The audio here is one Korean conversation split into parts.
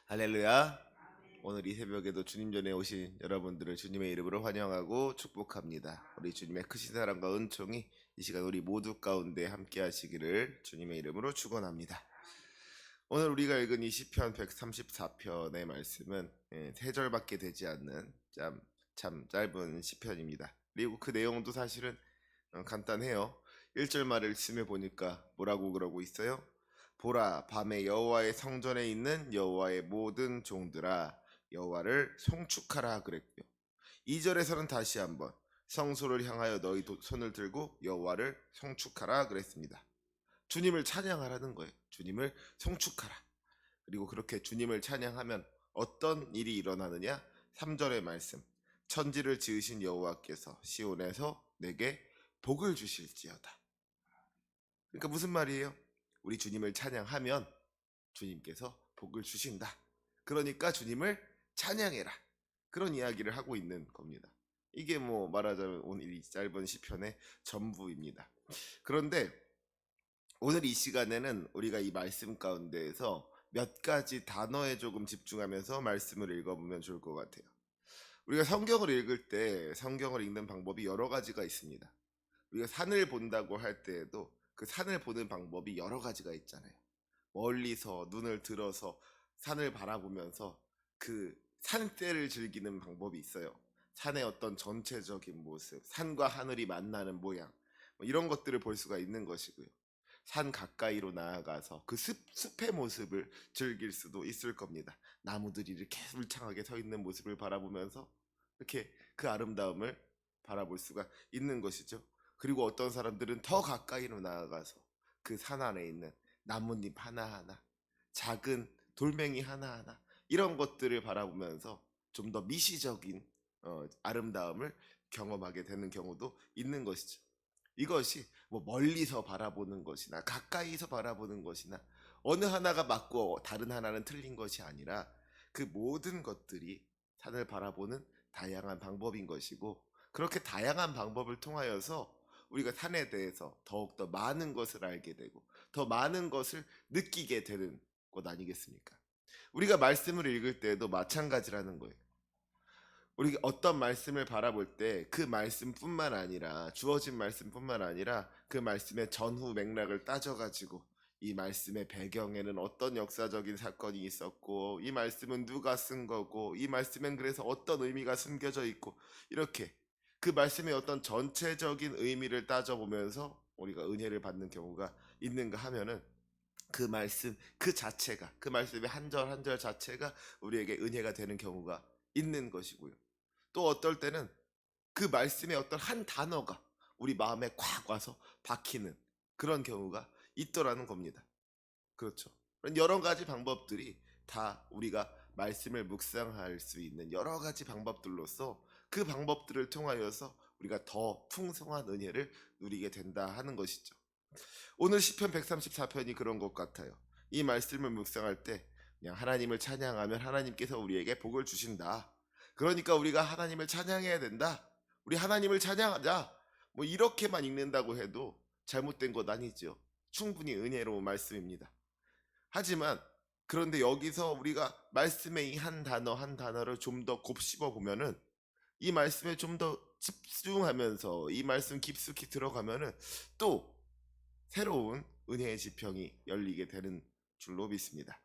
할렐루야. 오늘 이 새벽에도 주님 전에 오신 여러분들을 주님의 이름으로 환영하고 축복합니다. 우리 주님의 크신 사랑과 은총이 이 시간 우리 모두 가운데 함께 하시기를 주님의 이름으로 축원합니다. 오늘 우리가 읽은 이 시편 134편의 말씀은 3절밖에 되지 않는 참 짧은 시편입니다. 그리고 그 내용도 사실은 간단해요. 1절 말을 읽으며 보니까 뭐라고 그러고 있어요? 보라, 밤에 여호와의 성전에 있는 여호와의 모든 종들아 여호와를 송축하라 그랬고요. 2절에서는 다시 한번 성소를 향하여 너희 손을 들고 여호와를 송축하라 그랬습니다. 주님을 찬양하라는 거예요. 주님을 송축하라. 그리고 그렇게 주님을 찬양하면 어떤 일이 일어나느냐? 3절의 말씀. 천지를 지으신 여호와께서 시온에서 내게 복을 주실지어다. 그러니까 무슨 말이에요? 우리 주님을 찬양하면 주님께서 복을 주신다. 그러니까 주님을 찬양해라. 그런 이야기를 하고 있는 겁니다. 이게 뭐 말하자면 오늘 이 짧은 시편의 전부입니다. 그런데 오늘 이 시간에는 우리가 이 말씀 가운데에서 몇 가지 단어에 조금 집중하면서 말씀을 읽어보면 좋을 것 같아요. 우리가 성경을 읽을 때 성경을 읽는 방법이 여러 가지가 있습니다. 우리가 산을 본다고 할 때에도 그 산을 보는 방법이 여러 가지가 있잖아요. 멀리서 눈을 들어서 산을 바라보면서 그 산때를 즐기는 방법이 있어요. 산의 어떤 전체적인 모습, 산과 하늘이 만나는 모양, 이런 것들을 볼 수가 있는 것이고요. 산 가까이로 나아가서 그 숲의 모습을 즐길 수도 있을 겁니다. 나무들이 이렇게 울창하게 서 있는 모습을 바라보면서 이렇게 그 아름다움을 바라볼 수가 있는 것이죠. 그리고 어떤 사람들은 더 가까이로 나아가서 그 산 안에 있는 나뭇잎 하나하나, 작은 돌멩이 하나하나 이런 것들을 바라보면서 좀 더 미시적인 아름다움을 경험하게 되는 경우도 있는 것이죠. 이것이 뭐 멀리서 바라보는 것이나 가까이서 바라보는 것이나 어느 하나가 맞고 다른 하나는 틀린 것이 아니라 그 모든 것들이 산을 바라보는 다양한 방법인 것이고, 그렇게 다양한 방법을 통하여서 우리가 산에 대해서 더욱더 많은 것을 알게 되고 더 많은 것을 느끼게 되는 것 아니겠습니까? 우리가 말씀을 읽을 때에도 마찬가지라는 거예요. 우리가 어떤 말씀을 바라볼 때 그 말씀뿐만 아니라 주어진 말씀뿐만 아니라 그 말씀의 전후 맥락을 따져가지고 이 말씀의 배경에는 어떤 역사적인 사건이 있었고 이 말씀은 누가 쓴 거고 이 말씀엔 그래서 어떤 의미가 숨겨져 있고, 이렇게 그 말씀의 어떤 전체적인 의미를 따져보면서 우리가 은혜를 받는 경우가 있는가 하면은 그 말씀 그 자체가, 그 말씀의 한 절 한 절 자체가 우리에게 은혜가 되는 경우가 있는 것이고요. 또 어떨 때는 그 말씀의 어떤 한 단어가 우리 마음에 콱 와서 박히는 그런 경우가 있더라는 겁니다. 그렇죠. 그런 여러 가지 방법들이 다 우리가 말씀을 묵상할 수 있는 여러 가지 방법들로서 그 방법들을 통하여서 우리가 더 풍성한 은혜를 누리게 된다 하는 것이죠. 오늘 시편 134편이 그런 것 같아요. 이 말씀을 묵상할 때 그냥 하나님을 찬양하면 하나님께서 우리에게 복을 주신다. 그러니까 우리가 하나님을 찬양해야 된다. 우리 하나님을 찬양하자. 뭐 이렇게만 읽는다고 해도 잘못된 것 아니죠. 충분히 은혜로운 말씀입니다. 하지만 그런데 여기서 우리가 말씀의 이 한 단어 한 단어를 좀 더 곱씹어 보면은 이 말씀에 좀 더 집중하면서 이 말씀 깊숙이 들어가면은 또 새로운 은혜의 지평이 열리게 되는 줄로 믿습니다.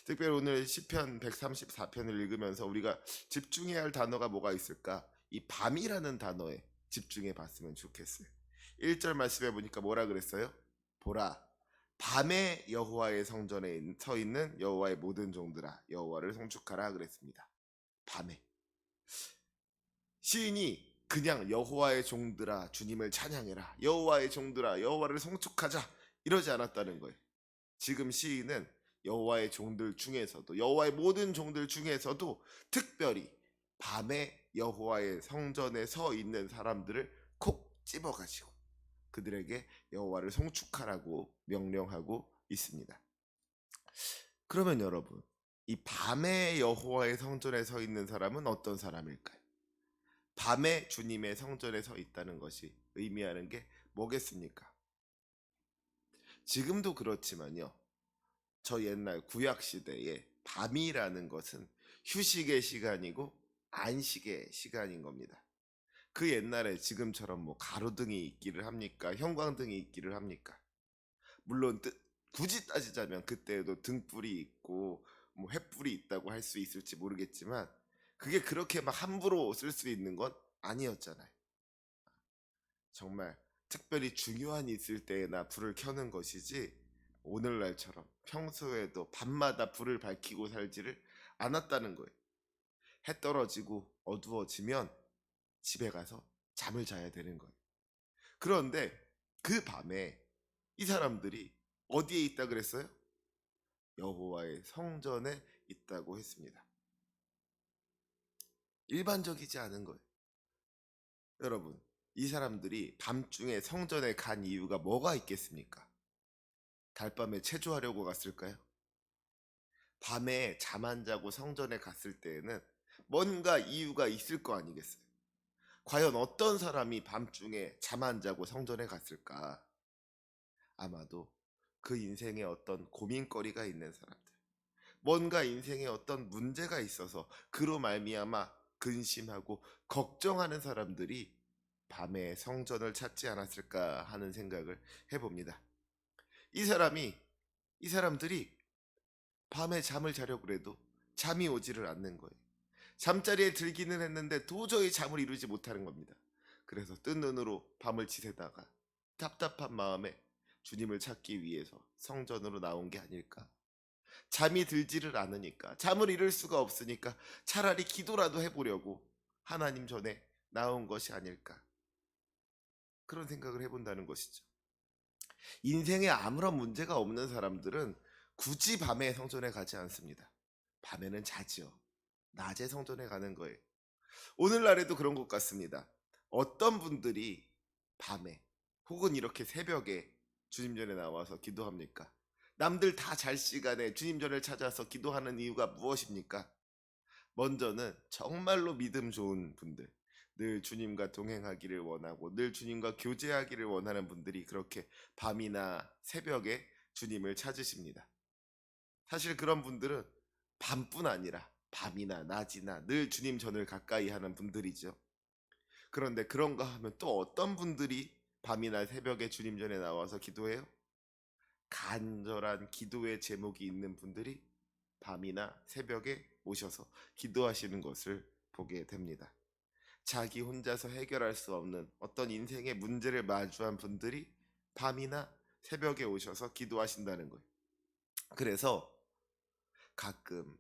특별히 오늘 시편 134편을 읽으면서 우리가 집중해야 할 단어가 뭐가 있을까? 이 밤이라는 단어에 집중해 봤으면 좋겠어요. 1절 말씀해 보니까 뭐라 그랬어요? 보라, 밤에 여호와의 성전에 서 있는 여호와의 모든 종들아 여호와를 송축하라 그랬습니다. 밤에. 시인이 그냥 여호와의 종들아 주님을 찬양해라, 여호와의 종들아 여호와를 송축하자 이러지 않았다는 거예요. 지금 시인은 여호와의 종들 중에서도, 여호와의 모든 종들 중에서도 특별히 밤에 여호와의 성전에 서 있는 사람들을 콕 집어가지고 그들에게 여호와를 송축하라고 명령하고 있습니다. 그러면 여러분, 이 밤에 여호와의 성전에 서 있는 사람은 어떤 사람일까요? 밤에 주님의 성전에 서 있다는 것이 의미하는 게 뭐겠습니까? 지금도 그렇지만요, 저 옛날 구약 시대에 밤이라는 것은 휴식의 시간이고 안식의 시간인 겁니다. 그 옛날에 지금처럼 뭐 가로등이 있기를 합니까? 형광등이 있기를 합니까? 물론 굳이 따지자면 그때에도 등불이 있고 뭐 횃불이 있다고 할 수 있을지 모르겠지만 그게 그렇게 막 함부로 쓸 수 있는 건 아니었잖아요. 정말 특별히 중요한 일 있을 때나 불을 켜는 것이지 오늘날처럼 평소에도 밤마다 불을 밝히고 살지를 않았다는 거예요. 해 떨어지고 어두워지면 집에 가서 잠을 자야 되는 거예요. 그런데 그 밤에 이 사람들이 어디에 있다 그랬어요? 여호와의 성전에 있다고 했습니다. 일반적이지 않은 거예요. 여러분, 이 사람들이 밤중에 성전에 간 이유가 뭐가 있겠습니까? 달밤에 체조하려고 갔을까요? 밤에 잠 안 자고 성전에 갔을 때에는 뭔가 이유가 있을 거 아니겠어요? 과연 어떤 사람이 밤중에 잠 안 자고 성전에 갔을까? 아마도 그 인생에 어떤 고민거리가 있는 사람들, 뭔가 인생에 어떤 문제가 있어서 그로 말미암아 근심하고 걱정하는 사람들이 밤에 성전을 찾지 않았을까 하는 생각을 해봅니다. 이 사람이 이 사람들이 밤에 잠을 자려고 그래도 잠이 오지를 않는 거예요. 잠자리에 들기는 했는데 도저히 잠을 이루지 못하는 겁니다. 그래서 뜬 눈으로 밤을 지새다가 답답한 마음에 주님을 찾기 위해서 성전으로 나온 게 아닐까. 잠이 들지를 않으니까, 잠을 이룰 수가 없으니까 차라리 기도라도 해보려고 하나님 전에 나온 것이 아닐까. 그런 생각을 해본다는 것이죠. 인생에 아무런 문제가 없는 사람들은 굳이 밤에 성전에 가지 않습니다. 밤에는 자지요. 낮에 성전에 가는 거예요. 오늘날에도 그런 것 같습니다. 어떤 분들이 밤에 혹은 이렇게 새벽에 주님 전에 나와서 기도합니까? 남들 다 잘 시간에 주님 전을 찾아서 기도하는 이유가 무엇입니까? 먼저는 정말로 믿음 좋은 분들, 늘 주님과 동행하기를 원하고 늘 주님과 교제하기를 원하는 분들이 그렇게 밤이나 새벽에 주님을 찾으십니다. 사실 그런 분들은 밤뿐 아니라 밤이나 낮이나 늘 주님 전을 가까이 하는 분들이죠. 그런데 그런가 하면 또 어떤 분들이 밤이나 새벽에 주님 전에 나와서 기도해요? 간절한 기도의 제목이 있는 분들이 밤이나 새벽에 오셔서 기도하시는 것을 보게 됩니다. 자기 혼자서 해결할 수 없는 어떤 인생의 문제를 마주한 분들이 밤이나 새벽에 오셔서 기도하신다는 거예요. 그래서 가끔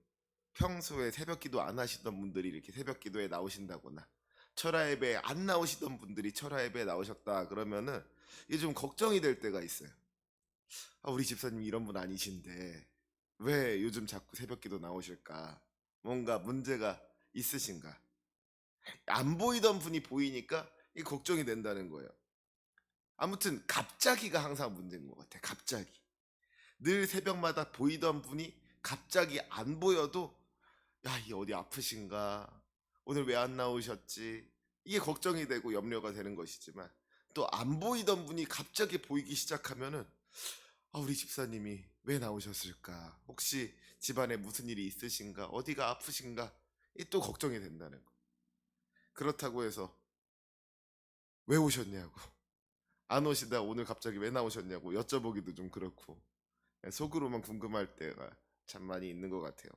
평소에 새벽 기도 안 하시던 분들이 이렇게 새벽 기도에 나오신다거나 철야 예배에 안 나오시던 분들이 철야 예배에 나오셨다 그러면은 이게 좀 걱정이 될 때가 있어요. 아, 우리 집사님이 이런 분 아니신데 왜 요즘 자꾸 새벽 기도 나오실까? 뭔가 문제가 있으신가? 안 보이던 분이 보이니까 이 걱정이 된다는 거예요. 아무튼 갑자기가 항상 문제인 것 같아. 갑자기. 늘 새벽마다 보이던 분이 갑자기 안 보여도 야, 이 어디 아프신가? 오늘 왜 안 나오셨지? 이게 걱정이 되고 염려가 되는 것이지만 또 안 보이던 분이 갑자기 보이기 시작하면은 아, 우리 집사님이 왜 나오셨을까? 혹시 집안에 무슨 일이 있으신가? 어디가 아프신가? 이 또 걱정이 된다는 거. 그렇다고 해서 왜 오셨냐고. 안 오시다 오늘 갑자기 왜 나오셨냐고 여쭤보기도 좀 그렇고 속으로만 궁금할 때가 참 많이 있는 것 같아요.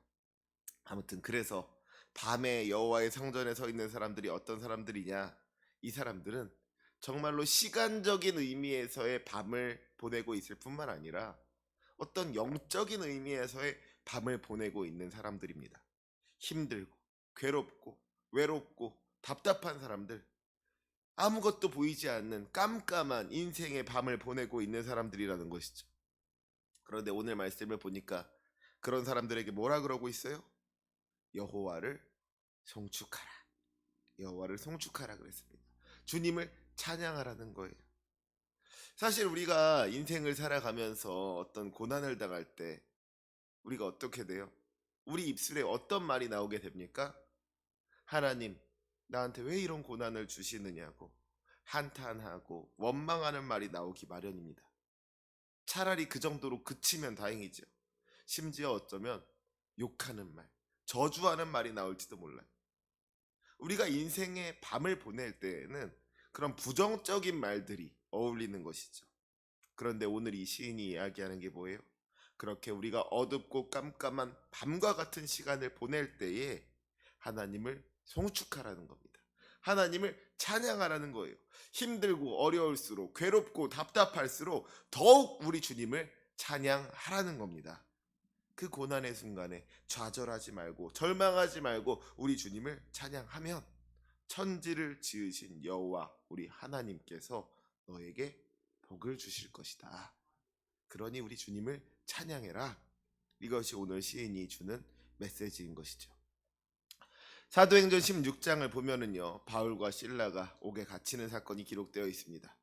아무튼 그래서 밤에 여호와의 성전에 서 있는 사람들이 어떤 사람들이냐? 이 사람들은 정말로 시간적인 의미에서의 밤을 보내고 있을 뿐만 아니라 어떤 영적인 의미에서의 밤을 보내고 있는 사람들입니다. 힘들고 괴롭고 외롭고 답답한 사람들, 아무것도 보이지 않는 깜깜한 인생의 밤을 보내고 있는 사람들이라는 것이죠. 그런데 오늘 말씀을 보니까 그런 사람들에게 뭐라 그러고 있어요? 여호와를 송축하라. 여호와를 송축하라 그랬습니다. 주님을 찬양하라는 거예요. 사실 우리가 인생을 살아가면서 어떤 고난을 당할 때 우리가 어떻게 돼요? 우리 입술에 어떤 말이 나오게 됩니까? 하나님, 나한테 왜 이런 고난을 주시느냐고 한탄하고 원망하는 말이 나오기 마련입니다. 차라리 그 정도로 그치면 다행이죠. 심지어 어쩌면 욕하는 말, 저주하는 말이 나올지도 몰라요. 우리가 인생의 밤을 보낼 때에는 그런 부정적인 말들이 어울리는 것이죠. 그런데 오늘 이 시인이 이야기하는 게 뭐예요? 그렇게 우리가 어둡고 깜깜한 밤과 같은 시간을 보낼 때에 하나님을 송축하라는 겁니다. 하나님을 찬양하라는 거예요. 힘들고 어려울수록, 괴롭고 답답할수록 더욱 우리 주님을 찬양하라는 겁니다. 그 고난의 순간에 좌절하지 말고 절망하지 말고 우리 주님을 찬양하면 천지를 지으신 여호와 우리 하나님께서 너에게 복을 주실 것이다. 그러니 우리 주님을 찬양해라. 이것이 오늘 시인이 주는 메시지인 것이죠. 사도행전 16장을 보면은요, 바울과 실라가 옥에 갇히는 사건이 기록되어 있습니다.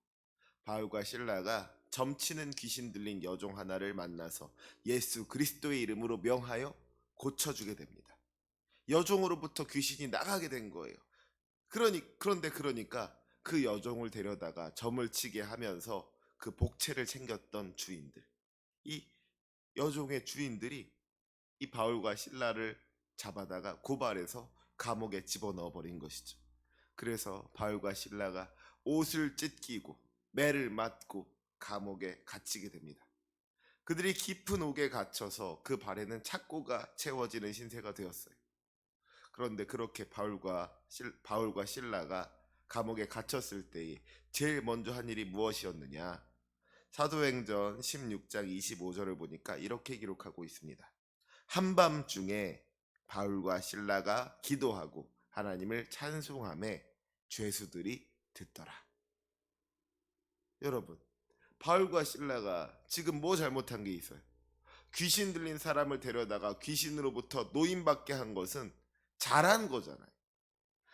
바울과 실라가 점치는 귀신 들린 여종 하나를 만나서 예수 그리스도의 이름으로 명하여 고쳐주게 됩니다. 여종으로부터 귀신이 나가게 된 거예요. 그러니까 그 여종을 데려다가 점을 치게 하면서 그 복채를 챙겼던 주인들, 이 여종의 주인들이 이 바울과 실라를 잡아다가 고발해서 감옥에 집어넣어 버린 것이죠. 그래서 바울과 실라가 옷을 찢기고 매를 맞고 감옥에 갇히게 됩니다. 그들이 깊은 옥에 갇혀서 그 발에는 착고가 채워지는 신세가 되었어요. 그런데 그렇게 바울과 실라가 감옥에 갇혔을 때에 제일 먼저 한 일이 무엇이었느냐? 사도행전 16장 25절을 보니까 이렇게 기록하고 있습니다. 한밤중에 바울과 실라가 기도하고 하나님을 찬송하며 죄수들이 듣더라. 여러분, 바울과 실라가 지금 뭐 잘못한 게 있어요? 귀신 들린 사람을 데려다가 귀신으로부터 노임받게 한 것은 잘한 거잖아요.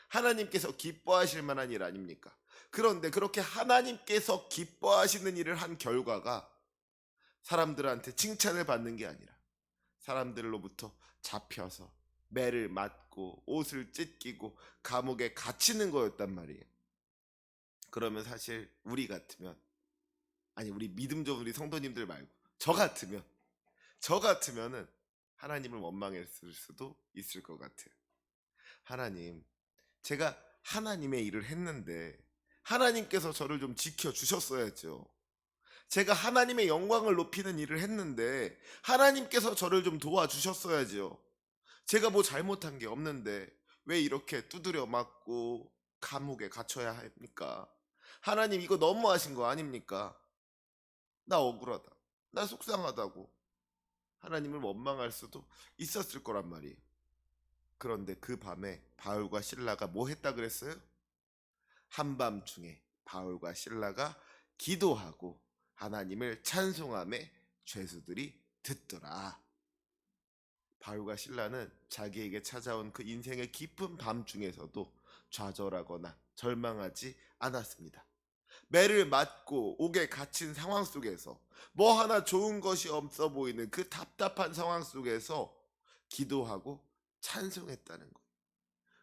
하나님께서 기뻐하실 만한 일 아닙니까? 그런데 그렇게 하나님께서 기뻐하시는 일을 한 결과가 사람들한테 칭찬을 받는 게 아니라 사람들로부터 잡혀서 매를 맞고 옷을 찢기고 감옥에 갇히는 거였단 말이에요. 그러면 사실 우리 같으면, 아니 우리 믿음 좋은 우리 성도님들 말고 저 같으면은 하나님을 원망했을 수도 있을 것 같아요. 하나님, 제가 하나님의 일을 했는데 하나님께서 저를 좀 지켜주셨어야죠. 제가 하나님의 영광을 높이는 일을 했는데 하나님께서 저를 좀 도와주셨어야죠. 제가 뭐 잘못한 게 없는데 왜 이렇게 두드려 맞고 감옥에 갇혀야 합니까? 하나님, 이거 너무하신 거 아닙니까? 나 억울하다. 나 속상하다고 하나님을 원망할 수도 있었을 거란 말이에요. 그런데 그 밤에 바울과 실라가 뭐 했다 그랬어요? 한밤중에 바울과 실라가 기도하고 하나님을 찬송하며 죄수들이 듣더라. 바울과 실라는 자기에게 찾아온 그 인생의 깊은 밤 중에서도 좌절하거나 절망하지 않았습니다. 매를 맞고 옥에 갇힌 상황 속에서 뭐 하나 좋은 것이 없어 보이는 그 답답한 상황 속에서 기도하고 찬송했다는 것.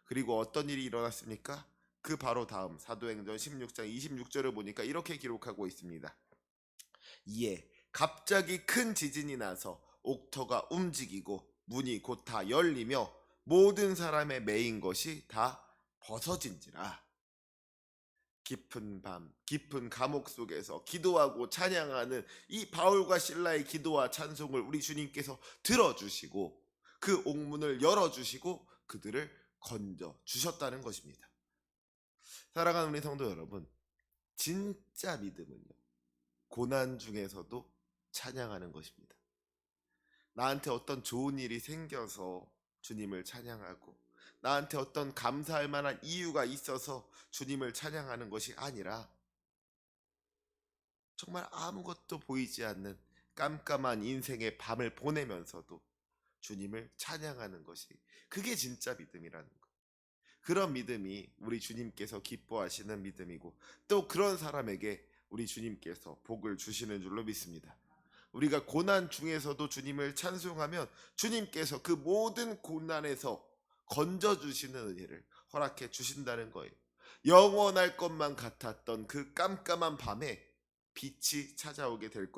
그리고 어떤 일이 일어났습니까? 그 바로 다음 사도행전 16장 26절을 보니까 이렇게 기록하고 있습니다. 이에 갑자기 큰 지진이 나서 옥터가 움직이고 문이 곧 다 열리며 모든 사람의 매인 것이 다 벗어진지라. 깊은 밤, 깊은 감옥 속에서 기도하고 찬양하는 이 바울과 실라의 기도와 찬송을 우리 주님께서 들어주시고 그 옥문을 열어주시고 그들을 건져 주셨다는 것입니다. 사랑하는 우리 성도 여러분, 진짜 믿음은요, 고난 중에서도 찬양하는 것입니다. 나한테 어떤 좋은 일이 생겨서 주님을 찬양하고 나한테 어떤 감사할 만한 이유가 있어서 주님을 찬양하는 것이 아니라 정말 아무것도 보이지 않는 깜깜한 인생의 밤을 보내면서도 주님을 찬양하는 것이, 그게 진짜 믿음이라는 것. 그런 믿음이 우리 주님께서 기뻐하시는 믿음이고 또 그런 사람에게 우리 주님께서 복을 주시는 줄로 믿습니다. 우리가 고난 중에서도 주님을 찬송하면 주님께서 그 모든 고난에서 건져주시는 은혜를 허락해 주신다는 거예요. 영원할 것만 같았던 그 깜깜한 밤에 빛이 찾아오게 될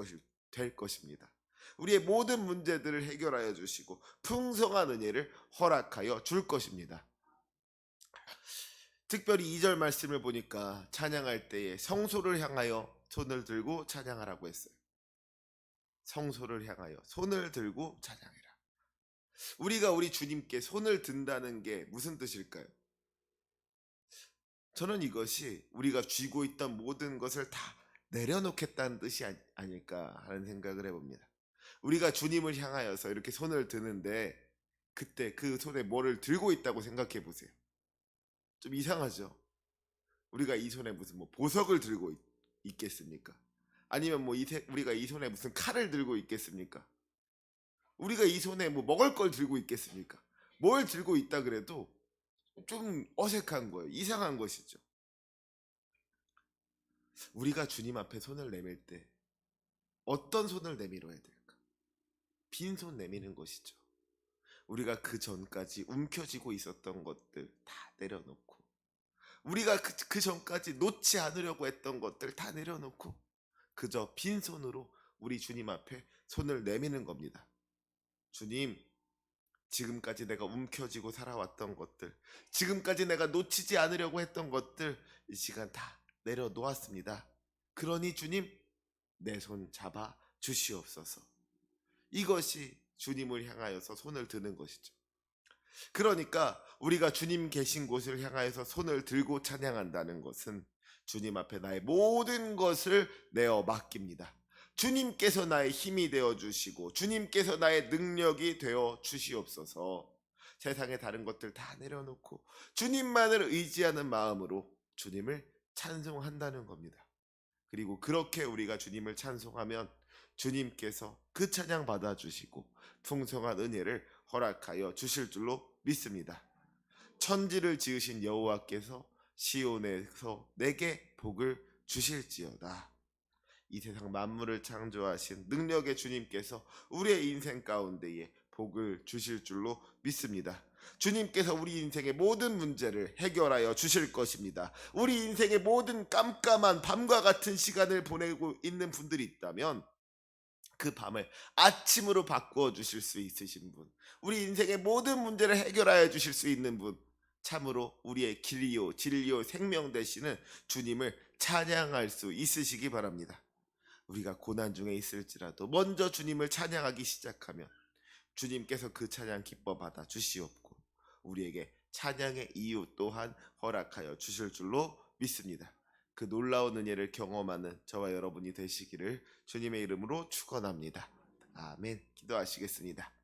것입니다. 우리의 모든 문제들을 해결하여 주시고 풍성한 은혜를 허락하여 줄 것입니다. 특별히 2절 말씀을 보니까 찬양할 때에 성소를 향하여 손을 들고 찬양하라고 했어요. 성소를 향하여 손을 들고 찬양해라. 우리가 우리 주님께 손을 든다는 게 무슨 뜻일까요? 저는 이것이 우리가 쥐고 있던 모든 것을 다 내려놓겠다는 뜻이 아닐까 하는 생각을 해봅니다. 우리가 주님을 향하여서 이렇게 손을 드는데 그때 그 손에 뭐를 들고 있다고 생각해 보세요. 좀 이상하죠? 우리가 이 손에 무슨 뭐 보석을 들고 있겠습니까? 아니면 뭐 우리가 이 손에 무슨 칼을 들고 있겠습니까? 우리가 이 손에 뭐 먹을 걸 들고 있겠습니까? 뭘 들고 있다 그래도 좀 어색한 거예요. 이상한 것이죠. 우리가 주님 앞에 손을 내밀 때 어떤 손을 내밀어야 될까? 빈손 내미는 것이죠. 우리가 그 전까지 움켜쥐고 있었던 것들 다 내려놓고, 우리가 그 전까지 놓지 않으려고 했던 것들 다 내려놓고 그저 빈손으로 우리 주님 앞에 손을 내미는 겁니다. 주님, 지금까지 내가 움켜쥐고 살아왔던 것들, 지금까지 내가 놓치지 않으려고 했던 것들 이 시간 다 내려놓았습니다. 그러니 주님, 내 손 잡아 주시옵소서. 이것이 주님을 향하여서 손을 드는 것이죠. 그러니까 우리가 주님 계신 곳을 향하여서 손을 들고 찬양한다는 것은 주님 앞에 나의 모든 것을 내어 맡깁니다. 주님께서 나의 힘이 되어 주시고 주님께서 나의 능력이 되어 주시옵소서. 세상의 다른 것들 다 내려놓고 주님만을 의지하는 마음으로 주님을 찬송한다는 겁니다. 그리고 그렇게 우리가 주님을 찬송하면 주님께서 그 찬양 받아주시고 풍성한 은혜를 허락하여 주실 줄로 믿습니다. 천지를 지으신 여호와께서 시온에서 내게 복을 주실지어다. 이 세상 만물을 창조하신 능력의 주님께서 우리의 인생 가운데에 복을 주실 줄로 믿습니다. 주님께서 우리 인생의 모든 문제를 해결하여 주실 것입니다. 우리 인생의 모든 깜깜한 밤과 같은 시간을 보내고 있는 분들이 있다면 그 밤을 아침으로 바꾸어 주실 수 있으신 분, 우리 인생의 모든 문제를 해결하여 주실 수 있는 분, 참으로 우리의 길이요 진리요 생명 되시는 주님을 찬양할 수 있으시기 바랍니다. 우리가 고난 중에 있을지라도 먼저 주님을 찬양하기 시작하면 주님께서 그 찬양 기뻐 받아 주시옵고 우리에게 찬양의 이유 또한 허락하여 주실 줄로 믿습니다. 그 놀라운 은혜를 경험하는 저와 여러분이 되시기를 주님의 이름으로 축원합니다. 아멘. 기도하시겠습니다.